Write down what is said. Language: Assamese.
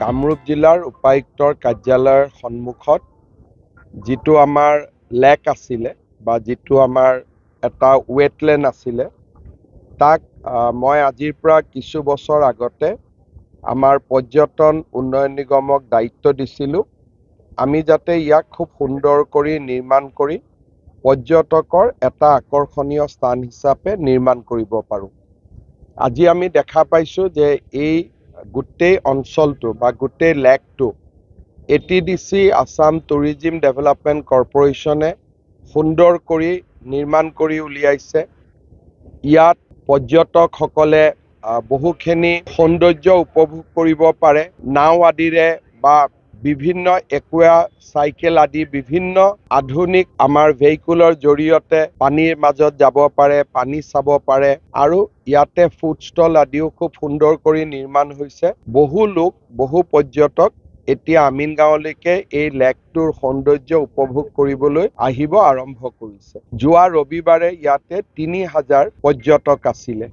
কামৰূপ জিলাৰ উপায়ুক্তৰ কাৰ্যালয়ৰ সন্মুখত যিটো আমাৰ লেক আছিলে বা যিটো আমাৰ এটা ৱেটলেণ্ড আছিলে তাক মই আজিৰ পৰা কিছু বছৰ আগতে আমাৰ পৰ্যটন উন্নয়ন নিগমক দায়িত্ব দিছিলোঁ। আমি যাতে ইয়াক খুব সুন্দৰ কৰি নিৰ্মাণ কৰি পৰ্যটকৰ এটা আকৰ্ষণীয় স্থান হিচাপে নিৰ্মাণ কৰিব পাৰোঁ। আজি আমি দেখা পাইছোঁ যে এই গোটেই অঞ্চলটো বা গোটেই লেকটো ATDC আসাম টুৰিজিম ডেভেলপমেণ্ট কৰ্পৰেশ্যনে সুন্দৰ কৰি নিৰ্মাণ কৰি উলিয়াইছে। ইয়াত পৰ্যটকসকলে বহুখিনি সৌন্দৰ্য উপভোগ কৰিব পাৰে। নাও আদিৰে বা বিভিন্ন একুৱা চাইকেল আদি বিভিন্ন আধুনিক আমাৰ ভেহিকুলৰ জৰিয়তে পানীৰ মাজত যাব পাৰে, পানী চাব পাৰে আৰু ইয়াতে ফুড ষ্টল আদিও খুব সুন্দৰ কৰি নিৰ্মাণ হৈছে। বহু পৰ্যটক এতিয়া আমিনগাঁৱলৈকে এই লেকটোৰ সৌন্দৰ্য উপভোগ কৰিবলৈ আহিব আৰম্ভ কৰিছে। যোৱা ৰবিবাৰে ইয়াতে 3000 পৰ্যটক আছিলে।